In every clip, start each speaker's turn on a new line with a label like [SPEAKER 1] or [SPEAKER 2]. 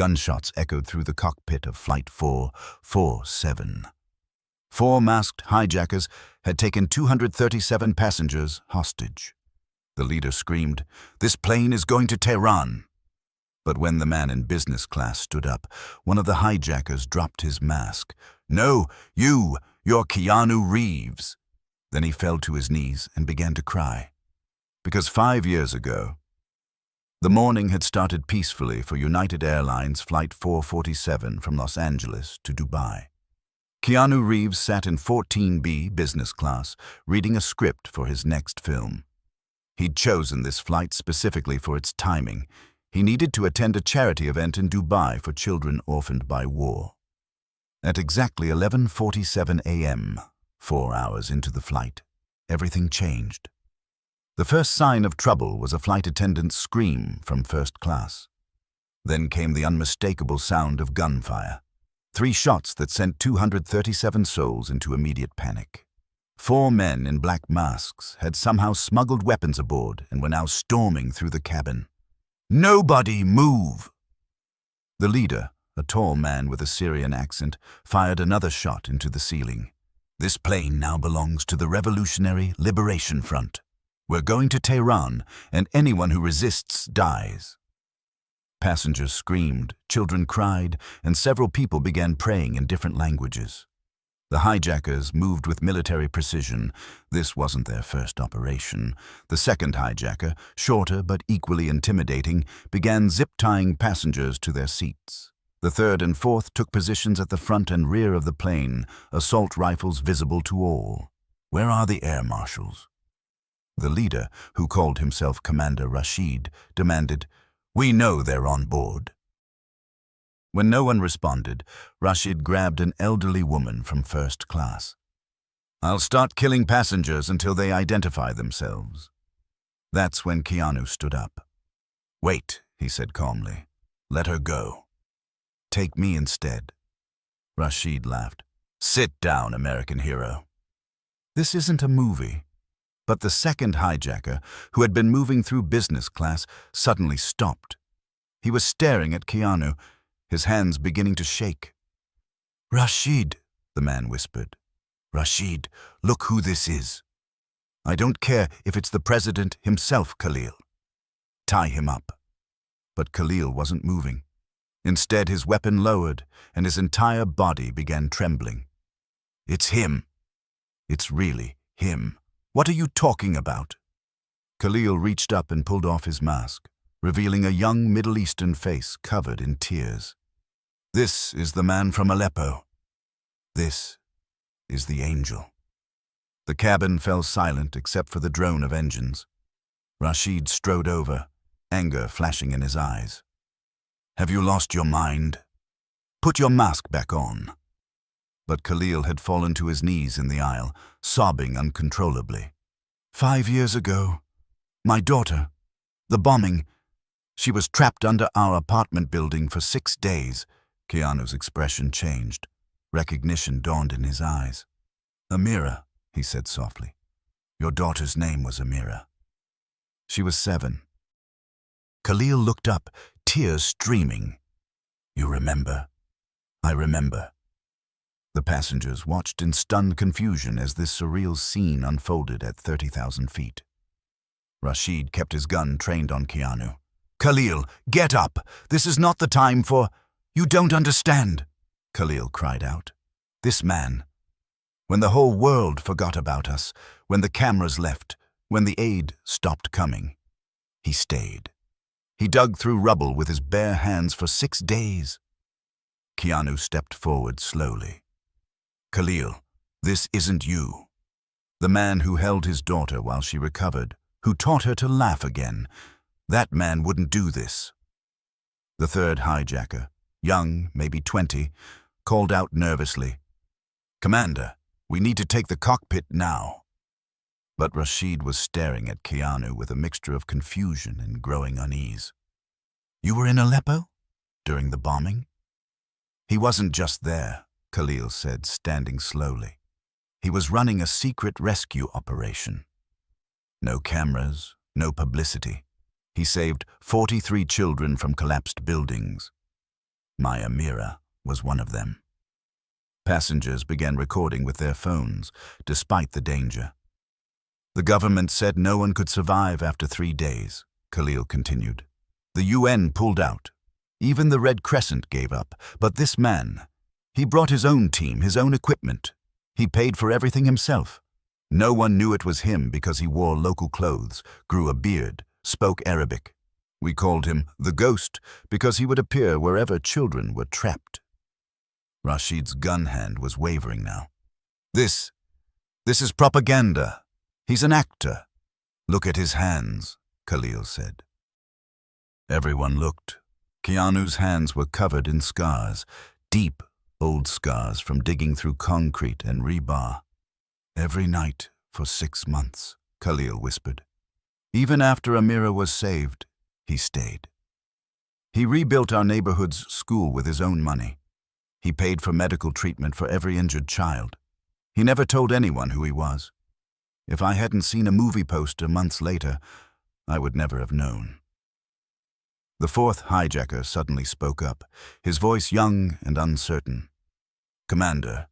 [SPEAKER 1] Gunshots echoed through the cockpit of Flight 447. 4 masked hijackers had taken 237 passengers hostage. The leader screamed, "This plane is going to Tehran." But when the man in business class stood up, one of the hijackers dropped his mask. "No, you're Keanu Reeves." Then he fell to his knees and began to cry. Because 5 years ago, the morning had started peacefully for United Airlines Flight 447 from Los Angeles to Dubai. Keanu Reeves sat in 14B business class, reading a script for his next film. He'd chosen this flight specifically for its timing. He needed to attend a charity event in Dubai for children orphaned by war. At exactly 11:47 a.m., 4 hours into the flight, everything changed. The first sign of trouble was a flight attendant's scream from first class. Then came the unmistakable sound of gunfire. 3 shots that sent 237 souls into immediate panic. 4 men in black masks had somehow smuggled weapons aboard and were now storming through the cabin. "Nobody move!" The leader, a tall man with a Syrian accent, fired another shot into the ceiling. "This plane now belongs to the Revolutionary Liberation Front. We're going to Tehran, and anyone who resists dies." Passengers screamed, children cried, and several people began praying in different languages. The hijackers moved with military precision. This wasn't their first operation. The second hijacker, shorter but equally intimidating, began zip-tying passengers to their seats. The third and fourth took positions at the front and rear of the plane, assault rifles visible to all. "Where are the air marshals?" The leader, who called himself Commander Rashid, demanded, "We know they're on board." When no one responded, Rashid grabbed an elderly woman from first class. "I'll start killing passengers until they identify themselves." That's when Keanu stood up. "Wait," he said calmly. "Let her go. Take me instead." Rashid laughed. "Sit down, American hero." This isn't a movie. But the second hijacker, who had been moving through business class, suddenly stopped. He was staring at Keanu, his hands beginning to shake. "Rashid," the man whispered. "Rashid, look who this is. I don't care if it's the president himself, Khalil. Tie him up." But Khalil wasn't moving. Instead, his weapon lowered, and his entire body began trembling. "It's him. It's really him. What are you talking about?" Khalil reached up and pulled off his mask, revealing a young Middle Eastern face covered in tears. "This is the man from Aleppo. This is the angel." The cabin fell silent except for the drone of engines. Rashid strode over, anger flashing in his eyes. "Have you lost your mind? Put your mask back on." But Khalil had fallen to his knees in the aisle, sobbing uncontrollably. "5 years ago, my daughter, the bombing, she was trapped under our apartment building for 6 days. Keanu's expression changed. Recognition dawned in his eyes. "Amira," he said softly. "Your daughter's name was Amira. She was 7. Khalil looked up, tears streaming. "You remember?" "I remember." The passengers watched in stunned confusion as this surreal scene unfolded at 30,000 feet. Rashid kept his gun trained on Keanu. "Khalil, get up! This is not the time for—" "You don't understand," Khalil cried out. "This man, when the whole world forgot about us, when the cameras left, when the aid stopped coming, he stayed. He dug through rubble with his bare hands for 6 days." Keanu stepped forward slowly. "Khalil, this isn't you. The man who held his daughter while she recovered, who taught her to laugh again, that man wouldn't do this." The third hijacker, young, maybe 20, called out nervously, "Commander, we need to take the cockpit now." But Rashid was staring at Keanu with a mixture of confusion and growing unease. "You were in Aleppo? During the bombing?" "He wasn't just there," Khalil said, standing slowly. "He was running a secret rescue operation. No cameras, no publicity. He saved 43 children from collapsed buildings. My Amira was one of them. Passengers began recording with their phones, despite the danger. The government said no one could survive after 3 days, Khalil continued. The UN pulled out. Even the Red Crescent gave up. But this man, he brought his own team, his own equipment. He paid for everything himself. No one knew it was him because he wore local clothes, grew a beard, spoke Arabic. We called him the Ghost because he would appear wherever children were trapped. Rashid's gun hand was wavering now. This is propaganda. He's an actor. Look at his hands, Khalil said. Everyone looked. Keanu's hands were covered in scars, deep, old scars from digging through concrete and rebar. Every night for 6 months, Khalil whispered. Even after Amira was saved, he stayed. He rebuilt our neighborhood's school with his own money. He paid for medical treatment for every injured child. He never told anyone who he was. If I hadn't seen a movie poster months later, I would never have known. The fourth hijacker suddenly spoke up, his voice young and uncertain. Commander,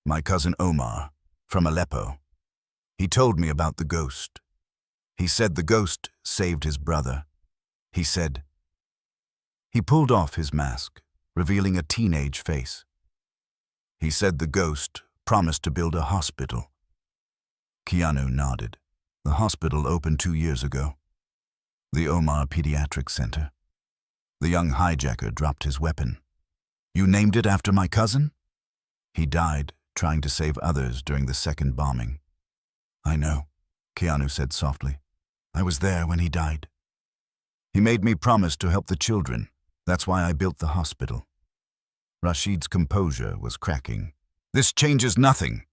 [SPEAKER 1] my cousin Omar, from Aleppo. He told me about the ghost. He said the ghost saved his brother. He said... He pulled off his mask, revealing a teenage face. He said the ghost promised to build a hospital. Keanu nodded. The hospital opened 2 years ago. The Omar Pediatric Center. The young hijacker dropped his weapon. You named it after my cousin? He died trying to save others during the second bombing. I know, Keanu said softly. I was there when he died. He made me promise to help the children. That's why I built the hospital. Rashid's composure was cracking. This changes nothing.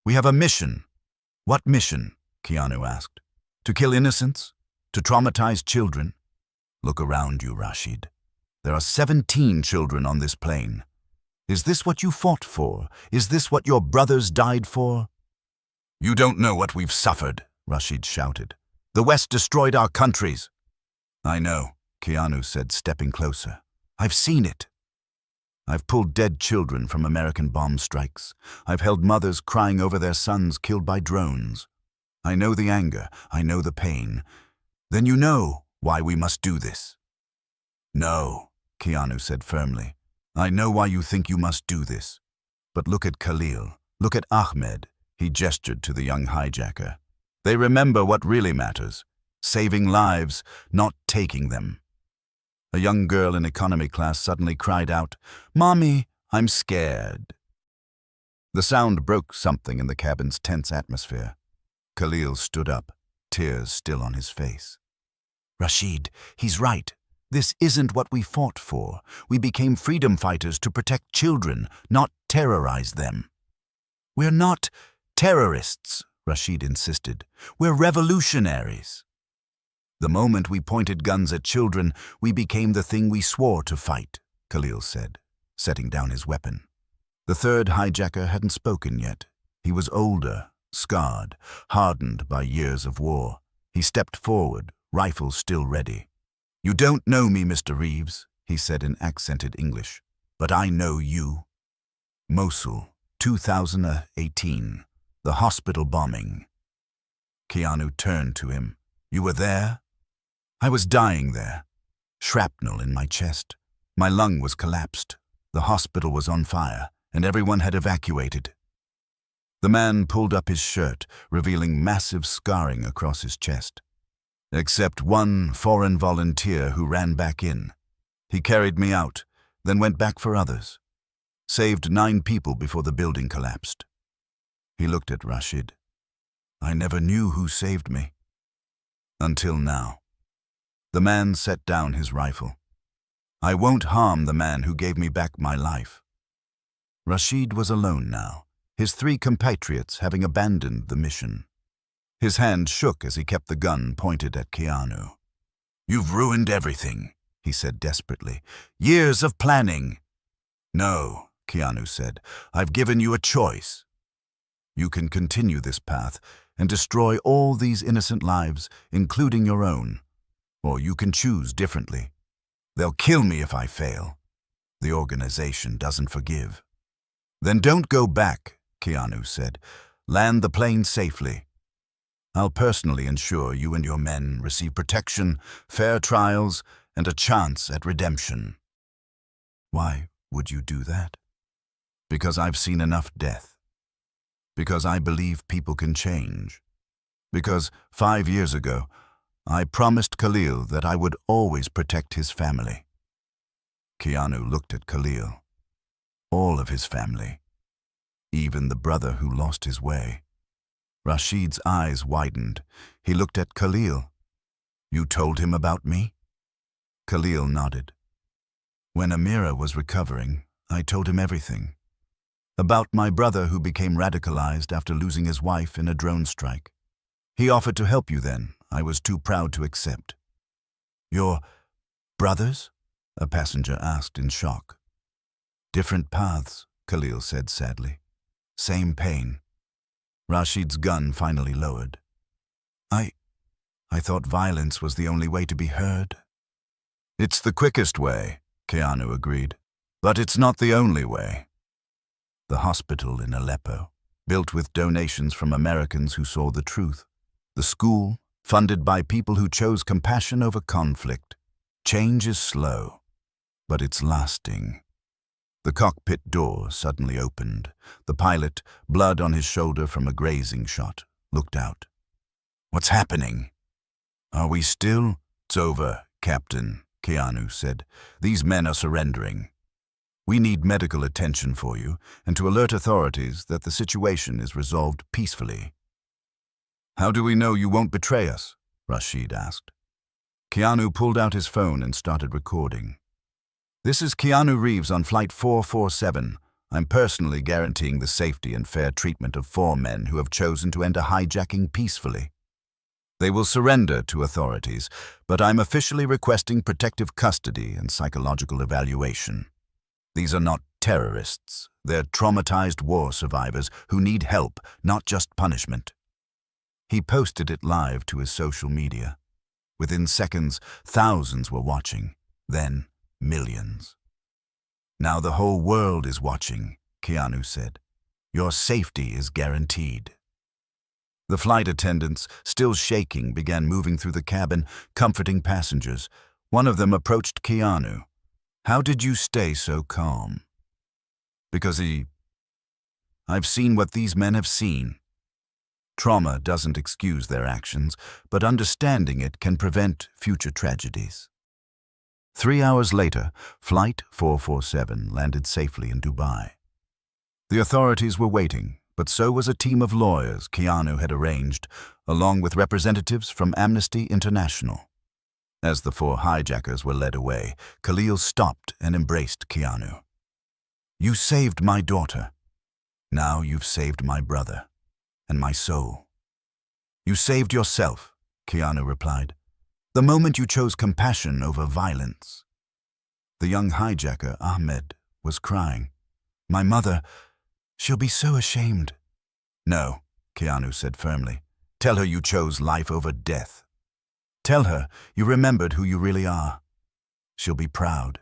[SPEAKER 1] We have a mission. What mission? Keanu asked. To kill innocents? To traumatize children? Look around you, Rashid. There are 17 children on this plane. Is this what you fought for? Is this what your brothers died for? You don't know what we've suffered, Rashid shouted. The West destroyed our countries. I know, Keanu said, stepping closer. I've seen it. I've pulled dead children from American bomb strikes. I've held mothers crying over their sons killed by drones. I know the anger. I know the pain. Then you know why we must do this. No, Keanu said firmly. I know why you think you must do this. But look at Khalil. Look at Ahmed. He gestured to the young hijacker. They remember what really matters. Saving lives, not taking them. A young girl in economy class suddenly cried out, Mommy, I'm scared. The sound broke something in the cabin's tense atmosphere. Khalil stood up, tears still on his face. Rashid, he's right. This isn't what we fought for. We became freedom fighters to protect children, not terrorize them. We're not terrorists, Rashid insisted. We're revolutionaries. The moment we pointed guns at children, we became the thing we swore to fight, Khalil said, setting down his weapon. The third hijacker hadn't spoken yet. He was older, scarred, hardened by years of war. He stepped forward, rifle still ready. You don't know me, Mr. Reeves, he said in accented English, but I know you. Mosul, 2018, the hospital bombing. Keanu turned to him. You were there? I was dying there. Shrapnel in my chest. My lung was collapsed. The hospital was on fire, and everyone had evacuated. The man pulled up his shirt, revealing massive scarring across his chest. Except one foreign volunteer who ran back in. He carried me out, then went back for others. Saved 9 people before the building collapsed. He looked at Rashid. I never knew who saved me. Until now. The man set down his rifle. I won't harm the man who gave me back my life. Rashid was alone now, his 3 compatriots having abandoned the mission. His hand shook as he kept the gun pointed at Keanu. You've ruined everything, he said desperately. Years of planning. No, Keanu said. I've given you a choice. You can continue this path and destroy all these innocent lives, including your own. Or you can choose differently. They'll kill me if I fail. The organization doesn't forgive. Then don't go back, Keanu said. Land the plane safely. I'll personally ensure you and your men receive protection, fair trials, and a chance at redemption. Why would you do that? Because I've seen enough death. Because I believe people can change. Because 5 years ago, I promised Khalil that I would always protect his family. Keanu looked at Khalil. All of his family. Even the brother who lost his way. Rashid's eyes widened. He looked at Khalil. You told him about me? Khalil nodded. When Amira was recovering, I told him everything. About my brother who became radicalized after losing his wife in a drone strike. He offered to help you then. I was too proud to accept. Your brothers? A passenger asked in shock. Different paths, Khalil said sadly. Same pain. Rashid's gun finally lowered. I thought violence was the only way to be heard. It's the quickest way, Keanu agreed. But it's not the only way. The hospital in Aleppo, built with donations from Americans who saw the truth. The school, funded by people who chose compassion over conflict. Change is slow, but it's lasting. The cockpit door suddenly opened. The pilot, blood on his shoulder from a grazing shot, looked out. What's happening? Are we still? It's over, Captain, Keanu said. These men are surrendering. We need medical attention for you and to alert authorities that the situation is resolved peacefully. How do we know you won't betray us? Rashid asked. Keanu pulled out his phone and started recording. This is Keanu Reeves on Flight 447. I'm personally guaranteeing the safety and fair treatment of 4 men who have chosen to end a hijacking peacefully. They will surrender to authorities, but I'm officially requesting protective custody and psychological evaluation. These are not terrorists. They're traumatized war survivors who need help, not just punishment. He posted it live to his social media. Within seconds, thousands were watching, then millions. Now the whole world is watching, Keanu said. Your safety is guaranteed. The flight attendants, still shaking, began moving through the cabin, comforting passengers. One of them approached Keanu. How did you stay so calm? Because I've seen what these men have seen. Trauma doesn't excuse their actions, but understanding it can prevent future tragedies. 3 hours later, Flight 447 landed safely in Dubai. The authorities were waiting, but so was a team of lawyers Keanu had arranged, along with representatives from Amnesty International. As the 4 hijackers were led away, Khalil stopped and embraced Keanu. You saved my daughter. Now you've saved my brother and my soul. You saved yourself, Keanu replied, the moment you chose compassion over violence. The young hijacker, Ahmed, was crying. My mother, she'll be so ashamed. No, Keanu said firmly. Tell her you chose life over death. Tell her you remembered who you really are. She'll be proud.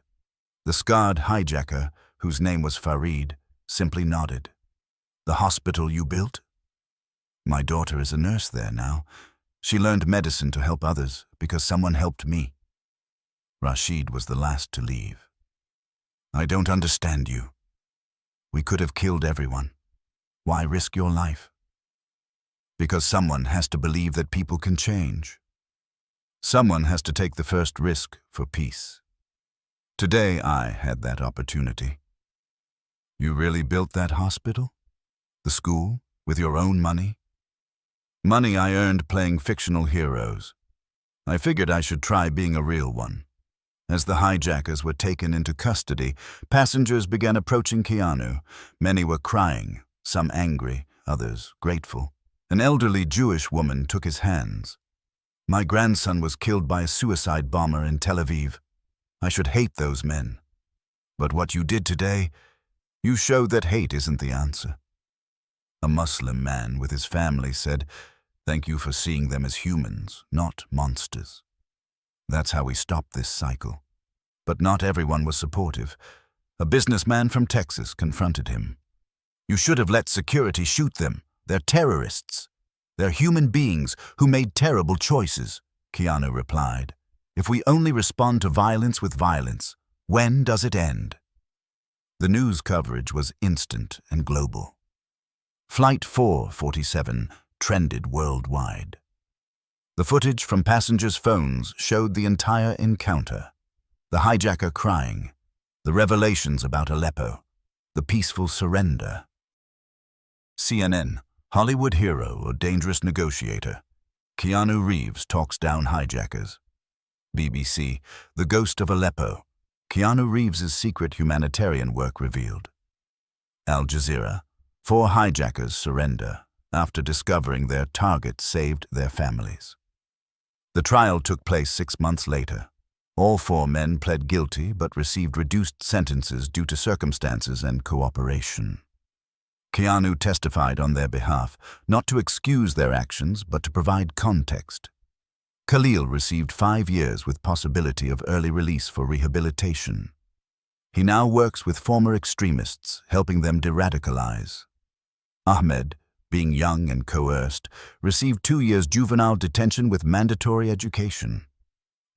[SPEAKER 1] The scarred hijacker, whose name was Farid, simply nodded. The hospital you built? My daughter is a nurse there now. She learned medicine to help others because someone helped me. Rashid was the last to leave. I don't understand you. We could have killed everyone. Why risk your life? Because someone has to believe that people can change. Someone has to take the first risk for peace. Today I had that opportunity. You really built that hospital? The school? With your own money? Money I earned playing fictional heroes. I figured I should try being a real one. As the hijackers were taken into custody, passengers began approaching Keanu. Many were crying, some angry, others grateful. An elderly Jewish woman took his hands. My grandson was killed by a suicide bomber in Tel Aviv. I should hate those men. But what you did today, you showed that hate isn't the answer. A Muslim man with his family said, thank you for seeing them as humans, not monsters. That's how we stopped this cycle. But not everyone was supportive. A businessman from Texas confronted him. "You should have let security shoot them. They're terrorists. They're human beings who made terrible choices," Keanu replied. "If we only respond to violence with violence, when does it end?" The news coverage was instant and global. Flight 447 trended worldwide. The footage from passengers' phones showed the entire encounter. The hijacker crying, the revelations about Aleppo, the peaceful surrender. CNN, Hollywood hero or dangerous negotiator. Keanu Reeves talks down hijackers. BBC, the Ghost of Aleppo. Keanu Reeves' secret humanitarian work revealed. Al Jazeera, 4 hijackers surrender after discovering their target saved their families. The trial took place 6 months later. All 4 men pled guilty but received reduced sentences due to circumstances and cooperation. Keanu testified on their behalf, not to excuse their actions but to provide context. Khalil received 5 years with possibility of early release for rehabilitation. He now works with former extremists, helping them de-radicalize. Ahmed, being young and coerced, received 2 years juvenile detention with mandatory education.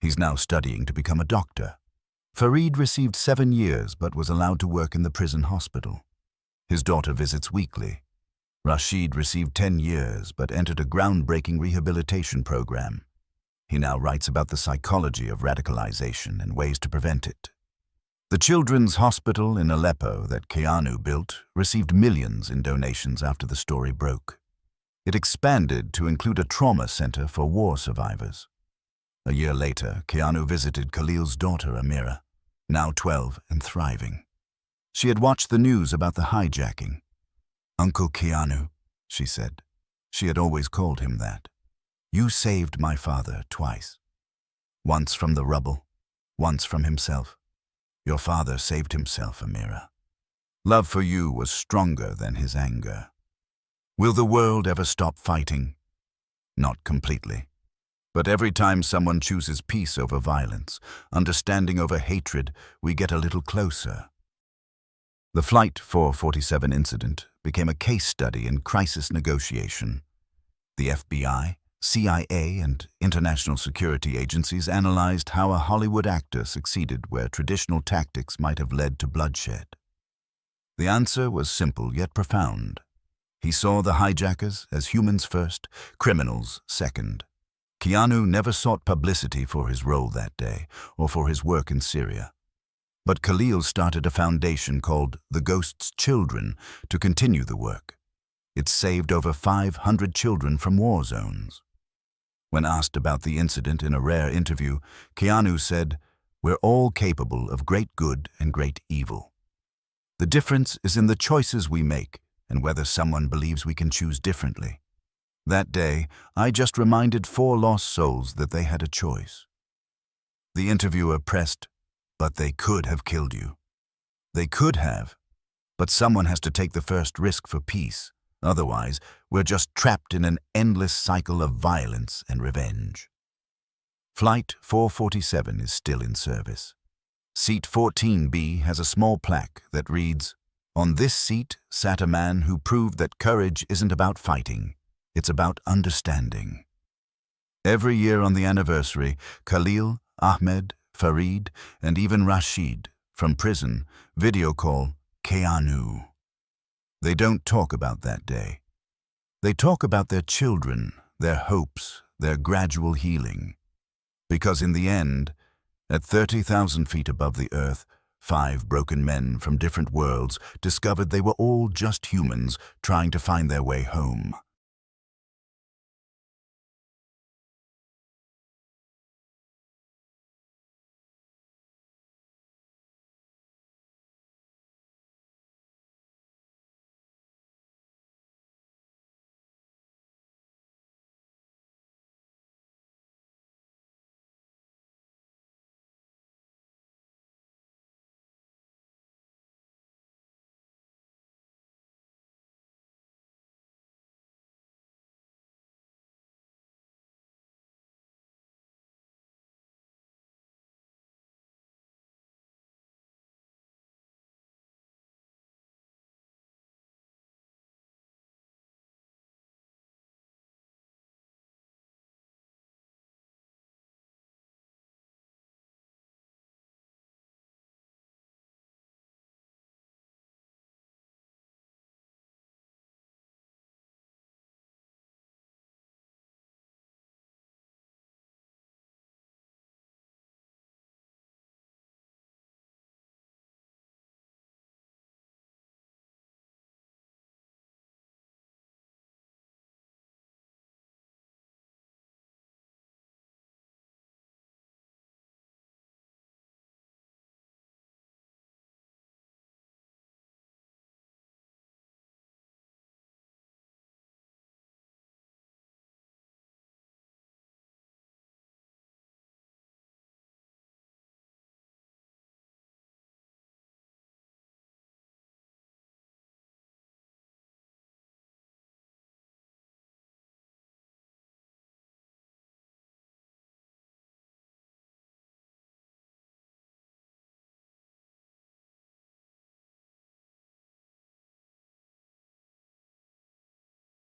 [SPEAKER 1] He's now studying to become a doctor. Farid received 7 years but was allowed to work in the prison hospital. His daughter visits weekly. Rashid received 10 years but entered a groundbreaking rehabilitation program. He now writes about the psychology of radicalization and ways to prevent it. The children's hospital in Aleppo that Keanu built received millions in donations after the story broke. It expanded to include a trauma center for war survivors. A year later, Keanu visited Khalil's daughter Amira, now 12 and thriving. She had watched the news about the hijacking. "Uncle Keanu," she said. She had always called him that. "You saved my father twice. Once from the rubble, once from himself. Your father saved himself, Amira. Love for you was stronger than his anger. Will the world ever stop fighting? Not completely. But every time someone chooses peace over violence, understanding over hatred, we get a little closer." The Flight 447 incident became a case study in crisis negotiation. The FBI, CIA, and international security agencies analyzed how a Hollywood actor succeeded where traditional tactics might have led to bloodshed. The answer was simple yet profound. He saw the hijackers as humans first, criminals second. Keanu never sought publicity for his role that day or for his work in Syria. But Khalil started a foundation called The Ghost's Children to continue the work. It saved over 500 children from war zones. When asked about the incident in a rare interview, Keanu said, "We're all capable of great good and great evil. The difference is in the choices we make and whether someone believes we can choose differently. That day, I just reminded 4 lost souls that they had a choice." The interviewer pressed, "But they could have killed you." "They could have, but someone has to take the first risk for peace. Otherwise, we're just trapped in an endless cycle of violence and revenge." Flight 447 is still in service. Seat 14B has a small plaque that reads, "On this seat sat a man who proved that courage isn't about fighting, it's about understanding." Every year on the anniversary, Khalil, Ahmed, Farid, and even Rashid, from prison, video call Keanu. They don't talk about that day. They talk about their children, their hopes, their gradual healing. Because in the end, at 30,000 feet above the earth, 5 broken men from different worlds discovered they were all just humans trying to find their way home.